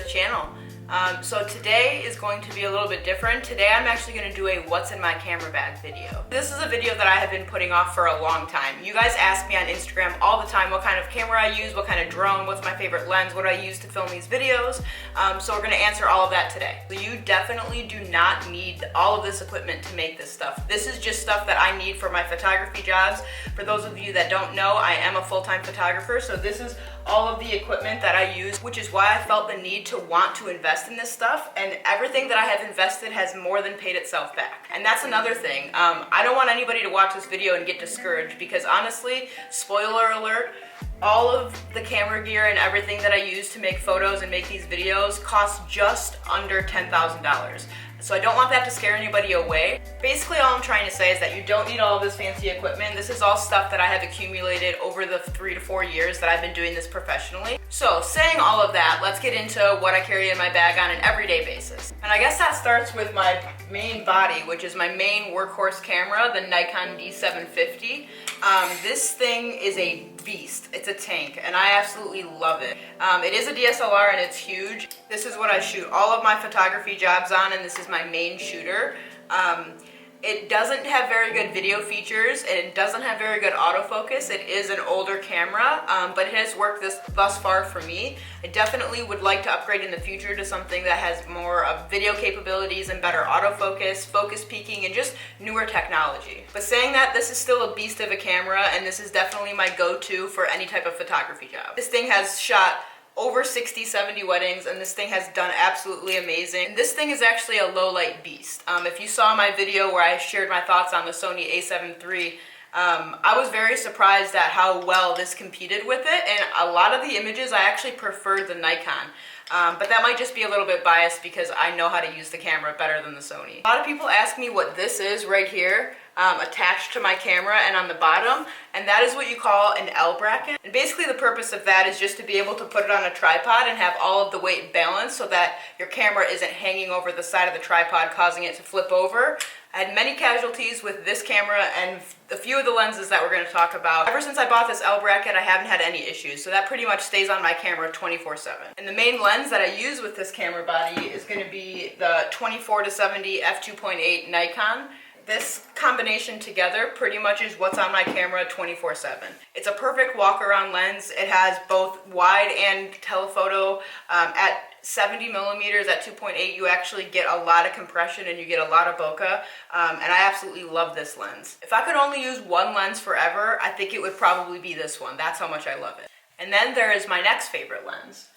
channel. So today is going to be a little bit different. Today I'm actually going to do a what's in my camera bag video. This is a video that I have been putting off for a long time. You guys ask me on Instagram all the time what kind of camera I use, what kind of drone, what's my favorite lens, what I use to film these videos. So we're going to answer all of that today. So you definitely do not need all of this equipment to make this stuff. This is just stuff that I need for my photography jobs. For those of you that don't know, I am a full-time photographer, so this is all of the equipment that I use, which is why I felt the need to want to invest in this stuff, and everything that I have invested has more than paid itself back. And that's another thing. I don't want anybody to watch this video and get discouraged, because honestly, spoiler alert, all of the camera gear and everything that I use to make photos and make these videos costs just under $10,000. So I don't want that to scare anybody away. Basically, all I'm trying to say is that you don't need all of this fancy equipment. This is all stuff that I have accumulated over the 3 to 4 years that I've been doing this professionally. So saying all of that, let's get into what I carry in my bag on an everyday basis. And I guess that starts with my main body, which is my main workhorse camera, the Nikon D750. This thing is a beast. It's a tank, and I absolutely love it. It is a DSLR and it's huge. This is what I shoot all of my photography jobs on, and this is my main shooter. It doesn't have very good video features, and it doesn't have very good autofocus. It is an older camera, but it has worked thus far for me. I definitely would like to upgrade in the future to something that has more video capabilities and better autofocus, focus peaking, and just newer technology. But saying that, this is still a beast of a camera, and this is definitely my go-to for any type of photography job. This thing has shot over 60, 70 weddings, and this thing has done absolutely amazing. And this thing is actually a low light beast. If you saw my video where I shared my thoughts on the Sony a7 III, I was very surprised at how well this competed with it, and a lot of the images I actually preferred the Nikon. But that might just be a little bit biased because I know how to use the camera better than the Sony. A lot of people ask me what this is right here, attached to my camera and on the bottom, and that is what you call an L bracket. And basically the purpose of that is just to be able to put it on a tripod and have all of the weight balanced so that your camera isn't hanging over the side of the tripod causing it to flip over. I had many casualties with this camera and a few of the lenses that we're going to talk about. Ever since I bought this L bracket, I haven't had any issues, so that pretty much stays on my camera 24/7. And the main lens that I use with this camera body is going to be the 24-70 f2.8 Nikon. This combination together pretty much is what's on my camera 24/7. It's a perfect walk-around lens. It has both wide and telephoto. At 70 millimeters at 2.8, you actually get a lot of compression and you get a lot of bokeh, and I absolutely love this lens. If I could only use one lens forever, I think it would probably be this one. That's how much I love it. And then there is my next favorite lens,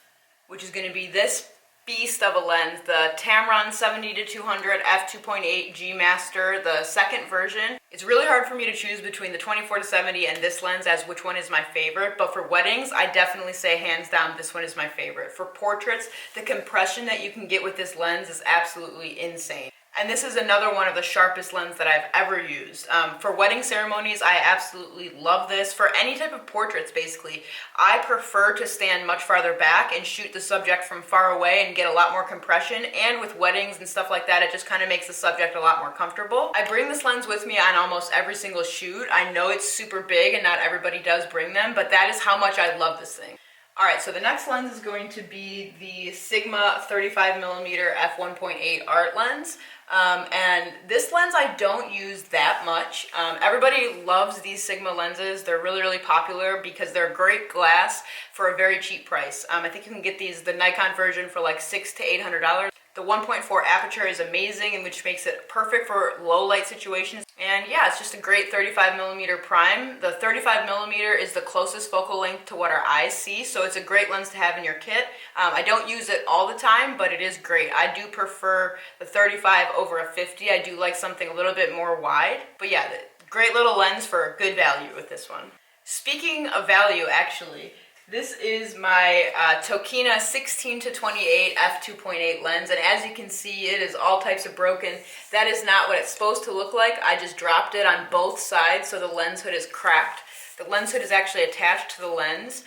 which is going to be this beast of a lens, the Tamron 70-200 f2.8 G Master, the second version. It's really hard for me to choose between the 24-70 and this lens as which one is my favorite, but for weddings, I definitely say hands down this one is my favorite. For portraits, the compression that you can get with this lens is absolutely insane. And this is another one of the sharpest lenses that I've ever used. For wedding ceremonies, I absolutely love this. For any type of portraits, basically, I prefer to stand much farther back and shoot the subject from far away and get a lot more compression. And with weddings and stuff like that, it just kind of makes the subject a lot more comfortable. I bring this lens with me on almost every single shoot. I know it's super big and not everybody does bring them, but that is how much I love this thing. Alright, so the next lens is going to be the Sigma 35mm f1.8 art lens. And this lens I don't use that much. Everybody loves these Sigma lenses. They're really, really popular because they're great glass for a very cheap price. I think you can get the Nikon version for like $600 to $800. The 1.4 aperture is amazing, and which makes it perfect for low light situations. And yeah, it's just a great 35mm prime. The 35mm is the closest focal length to what our eyes see, so it's a great lens to have in your kit. I don't use it all the time, but it is great. I do prefer the 35 over a 50. I do like something a little bit more wide. But yeah, great little lens for good value with this one. Speaking of value, actually, this is my Tokina 16-28 f2.8 lens, and as you can see, it is all types of broken. That is not what it's supposed to look like. I just dropped it on both sides, so the lens hood is cracked. The lens hood is actually attached to the lens.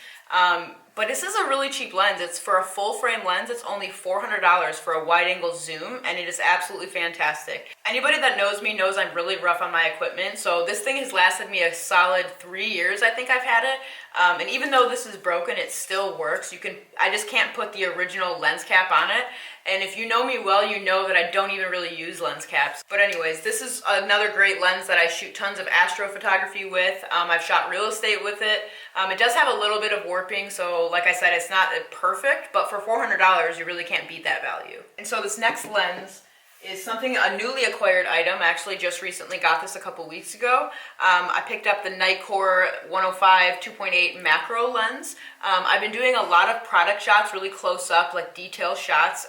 But this is a really cheap lens. It's for a full frame lens, it's only $400 for a wide angle zoom, and it is absolutely fantastic. Anybody that knows me knows I'm really rough on my equipment, so this thing has lasted me a solid 3 years, I think I've had it. And even though this is broken, it still works. I just can't put the original lens cap on it. And if you know me well, you know that I don't even really use lens caps. But anyways, this is another great lens that I shoot tons of astrophotography with. I've shot real estate with it. It does have a little bit of warping, so like I said, it's not perfect, but for $400, you really can't beat that value. And so this next lens is a newly acquired item. I actually just recently got this a couple weeks ago. I picked up the Nikkor 105 2.8 macro lens. I've been doing a lot of product shots, really close up, like detail shots,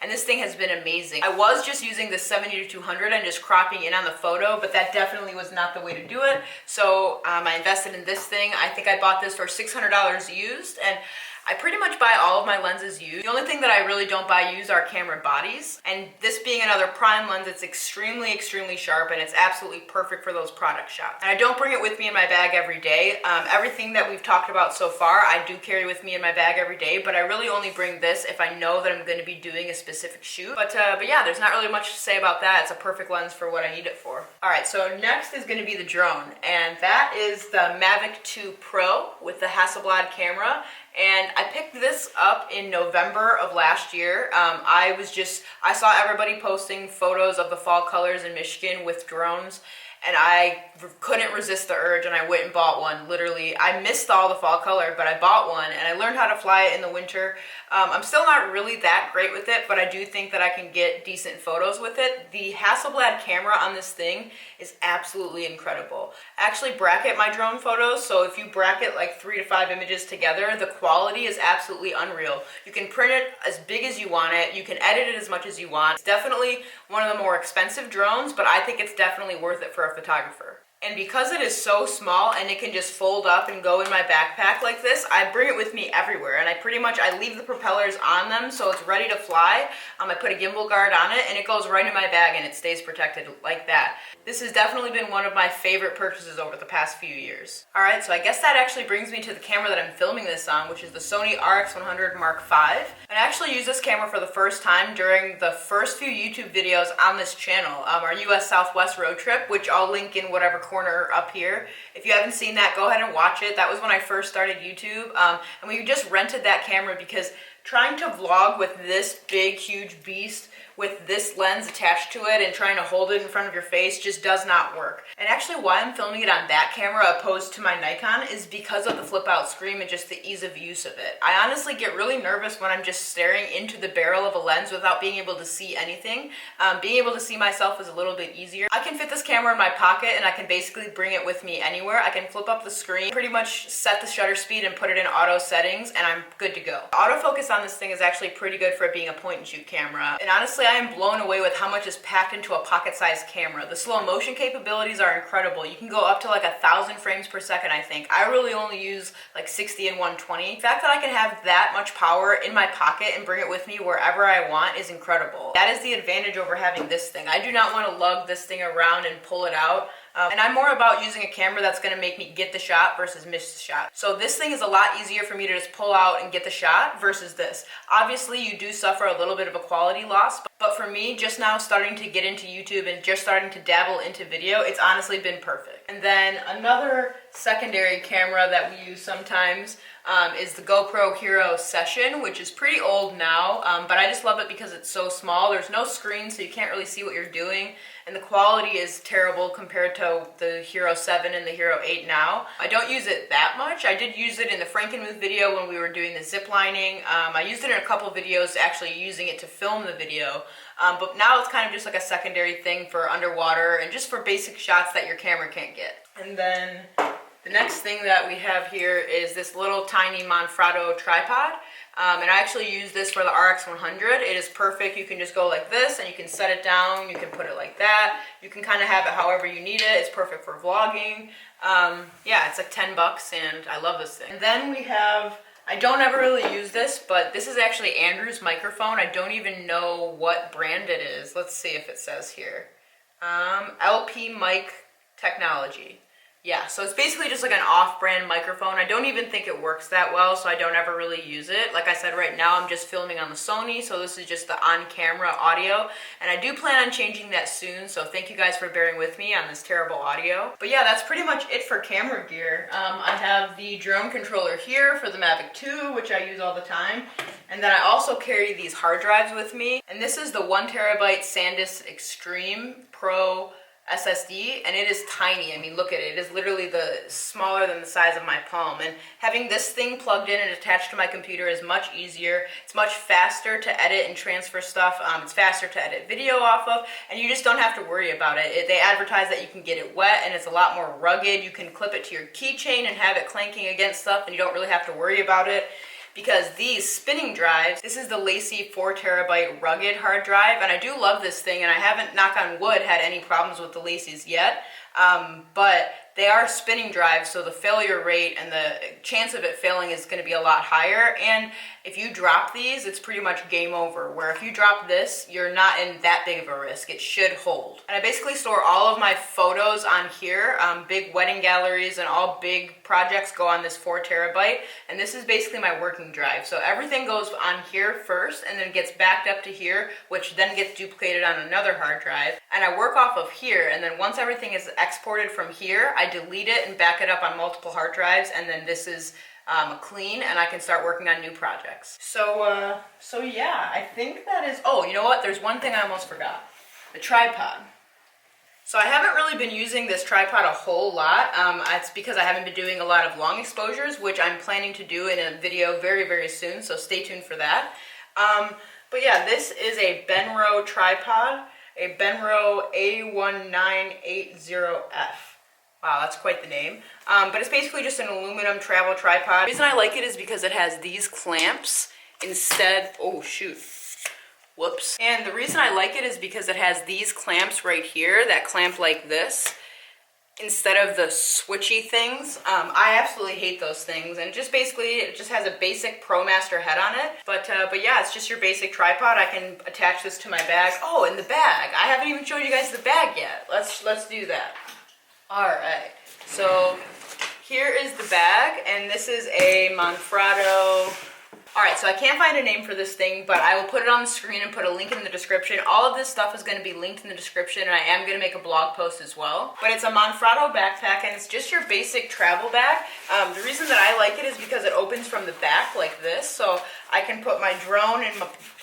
and this thing has been amazing. I was just using the 70-200 and just cropping in on the photo, but that definitely was not the way to do it. So I invested in this thing. I think I bought this for $600 used, and I pretty much buy all of my lenses used. The only thing that I really don't buy used are camera bodies. And this being another prime lens, it's extremely, extremely sharp, and it's absolutely perfect for those product shots. And I don't bring it with me in my bag every day. Everything that we've talked about so far, I do carry with me in my bag every day, but I really only bring this if I know that I'm going to be doing a specific shoot. But yeah, there's not really much to say about that. It's a perfect lens for what I need it for. All right, so next is going to be the drone, and that is the Mavic 2 Pro with the Hasselblad camera. And I picked this up in November of last year. I saw everybody posting photos of the fall colors in Michigan with drones, and I couldn't resist the urge, and I went and bought one. Literally, I missed all the fall color, but I bought one, and I learned how to fly it in the winter. I'm still not really that great with it, but I do think that I can get decent photos with it. The Hasselblad camera on this thing is absolutely incredible. I actually bracket my drone photos, so if you bracket like 3 to 5 images together, the quality is absolutely unreal. You can print it as big as you want it, you can edit it as much as you want. It's definitely one of the more expensive drones, but I think it's definitely worth it for a photographer. And because it is so small and it can just fold up and go in my backpack like this, I bring it with me everywhere. And I leave the propellers on them so it's ready to fly. I put a gimbal guard on it and it goes right in my bag and it stays protected like that. This has definitely been one of my favorite purchases over the past few years. All right, so I guess that actually brings me to the camera that I'm filming this on, which is the Sony RX100 Mark V. And I actually used this camera for the first time during the first few YouTube videos on this channel, our US Southwest road trip, which I'll link in whatever corner up here. If you haven't seen that, go ahead and watch it. That was when I first started YouTube, and we just rented that camera because trying to vlog with this big, huge beast with this lens attached to it and trying to hold it in front of your face just does not work. And actually why I'm filming it on that camera opposed to my Nikon is because of the flip out screen and just the ease of use of it. I honestly get really nervous when I'm just staring into the barrel of a lens without being able to see anything. Being able to see myself is a little bit easier. I can fit this camera in my pocket and I can basically bring it with me anywhere. I can flip up the screen, pretty much set the shutter speed and put it in auto settings, and I'm good to go. Autofocus on this thing is actually pretty good for it being a point and shoot camera. And honestly, I am blown away with how much is packed into a pocket-sized camera. The slow motion capabilities are incredible. You can go up to like 1,000 frames per second, I think. I really only use like 60 and 120. The fact that I can have that much power in my pocket and bring it with me wherever I want is incredible. That is the advantage over having this thing. I do not want to lug this thing around and pull it out. And I'm more about using a camera that's going to make me get the shot versus miss the shot. So this thing is a lot easier for me to just pull out and get the shot versus this. Obviously, you do suffer a little bit of a quality loss, but for me, just now starting to get into YouTube and just starting to dabble into video, it's honestly been perfect. And then another secondary camera that we use sometimes is the GoPro Hero Session, which is pretty old now, but I just love it because it's so small. There's no screen, so you can't really see what you're doing, and the quality is terrible compared to the Hero 7 and the Hero 8 now. I don't use it that much. I did use it in the Frankenmuth video when we were doing the zip lining. I used it in a couple videos actually using it to film the video, but now it's kind of just like a secondary thing for underwater and just for basic shots that your camera can't get. And then the next thing that we have here is this little tiny Manfrotto tripod. And I actually use this for the RX100. It is perfect. You can just go like this and you can set it down. You can put it like that. You can kind of have it however you need it. It's perfect for vlogging. Yeah, it's like 10 bucks and I love this thing. And then we have, I don't ever really use this, but this is actually Andrew's microphone. I don't even know what brand it is. Let's see if it says here. LP Mic Technology. Yeah, so it's basically just like an off-brand microphone. I don't even think it works that well, so I don't ever really use it. Like I said, right now I'm just filming on the Sony, so this is just the on-camera audio. And I do plan on changing that soon, so thank you guys for bearing with me on this terrible audio. But yeah, that's pretty much it for camera gear. I have the drone controller here for the Mavic 2, which I use all the time. And then I also carry these hard drives with me. And this is the 1 terabyte Sandisk Extreme Pro SSD, and it is tiny. I mean, look at it. It is literally smaller than the size of my palm. And having this thing plugged in and attached to my computer is much easier. It's much faster to edit and transfer stuff. It's faster to edit video off of, and you just don't have to worry about it. They advertise that you can get it wet, and it's a lot more rugged. You can clip it to your keychain and have it clanking against stuff, and you don't really have to worry about it. Because these spinning drives, this is the Lacy 4 terabyte rugged hard drive, and I do love this thing, and I haven't, knock on wood, had any problems with the Lacys yet, but they are spinning drives, so the failure rate and the chance of it failing is going to be a lot higher. And if you drop these, it's pretty much game over. Where if you drop this, you're not in that big of a risk. It should hold. And I basically store all of my photos on here. Big wedding galleries and all big projects go on this 4 terabyte. And this is basically my working drive. So everything goes on here first and then gets backed up to here, which then gets duplicated on another hard drive. And I work off of here. And then once everything is exported from here, I delete it and back it up on multiple hard drives, and then this is clean, and I can start working on new projects. So yeah, I think that is, oh, you know what? There's one thing I almost forgot. The tripod. So I haven't really been using this tripod a whole lot. It's because I haven't been doing a lot of long exposures, which I'm planning to do in a video very, very soon, so stay tuned for that. But yeah, this is a Benro tripod, a Benro A1980F. Wow, that's quite the name. But it's basically just an aluminum travel tripod. The reason I like it is because it has these clamps instead, oh shoot, whoops. And the reason I like it is because it has these clamps right here that clamp like this instead of the switchy things. I absolutely hate those things, and just basically it just has a basic ProMaster head on it. But yeah, it's just your basic tripod. I can attach this to my bag. Oh, and the bag. I haven't even shown you guys the bag yet. Let's do that. Alright, so here is the bag, and this is a Manfrotto. Alright, so I can't find a name for this thing, but I will put it on the screen and put a link in the description. All of this stuff is going to be linked in the description, and I am going to make a blog post as well. But it's a Manfrotto backpack, and it's just your basic travel bag. The reason that I like it is because it opens from the back like this, so I can put my drone and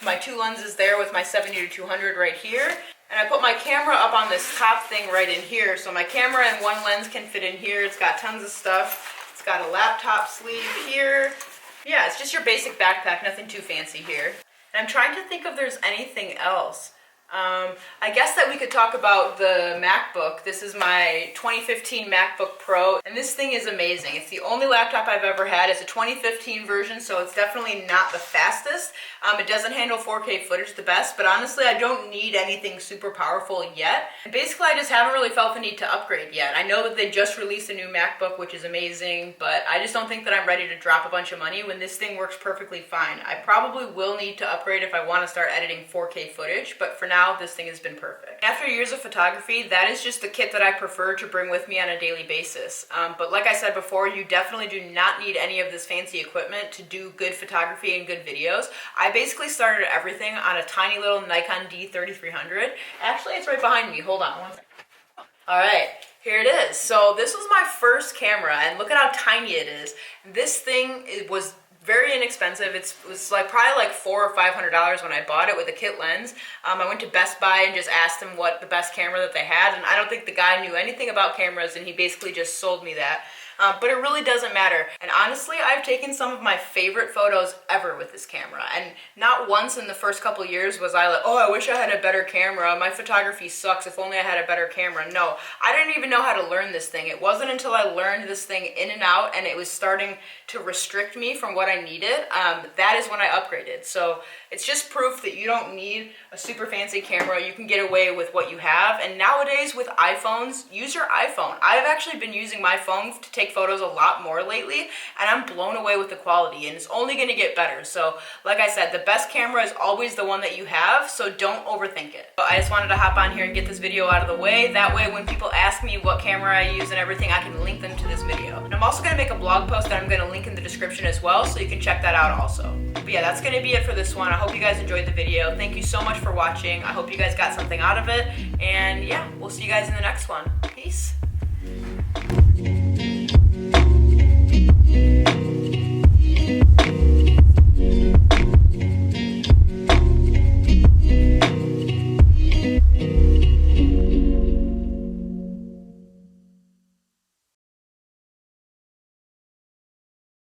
my 2 lenses there with my 70-200 right here. And I put my camera up on this top thing right in here, so my camera and 1 lens can fit in here. It's got tons of stuff. It's got a laptop sleeve here. Yeah, it's just your basic backpack, nothing too fancy here. And I'm trying to think if there's anything else. I guess that we could talk about the MacBook. This is my 2015 MacBook Pro, and this thing is amazing. It's the only laptop I've ever had. It's a 2015 version, so it's definitely not the fastest. It doesn't handle 4K footage the best, but honestly, I don't need anything super powerful yet. And basically, I just haven't really felt the need to upgrade yet. I know that they just released a new MacBook, which is amazing, but I just don't think that I'm ready to drop a bunch of money when this thing works perfectly fine. I probably will need to upgrade if I want to start editing 4K footage, but for now, this thing has been perfect. After years of photography, that is just the kit that I prefer to bring with me on a daily basis. But like I said before, you definitely do not need any of this fancy equipment to do good photography and good videos. I basically started everything on a tiny little Nikon D3300. Actually, it's right behind me. Hold on one second. Alright, here it is. So this was my first camera, and look at how tiny it is. This thing was very inexpensive. It was like probably like $400 or $500 when I bought it with a kit lens. I went to Best Buy and just asked them what the best camera that they had, and I don't think the guy knew anything about cameras, and he basically just sold me that. But it really doesn't matter. And honestly, I've taken some of my favorite photos ever with this camera. And not once in the first couple years was I like, oh, I wish I had a better camera. My photography sucks. If only I had a better camera. No, I didn't even know how to learn this thing. It wasn't until I learned this thing in and out and it was starting to restrict me from what I needed. That is when I upgraded. So it's just proof that you don't need a super fancy camera. You can get away with what you have. And nowadays with iPhones, use your iPhone. I've actually been using my phone to take take photos a lot more lately, and I'm blown away with the quality, and it's only gonna get better. So like I said, the best camera is always the one that you have, so don't overthink it. But I just wanted to hop on here and get this video out of the way. That way when people ask me what camera I use and everything, I can link them to this video. And I'm also gonna make a blog post that I'm gonna link in the description as well, so you can check that out also. But yeah, that's gonna be it for this one. I hope you guys enjoyed the video. Thank you so much for watching. I hope you guys got something out of it. And yeah, we'll see you guys in the next one. Peace.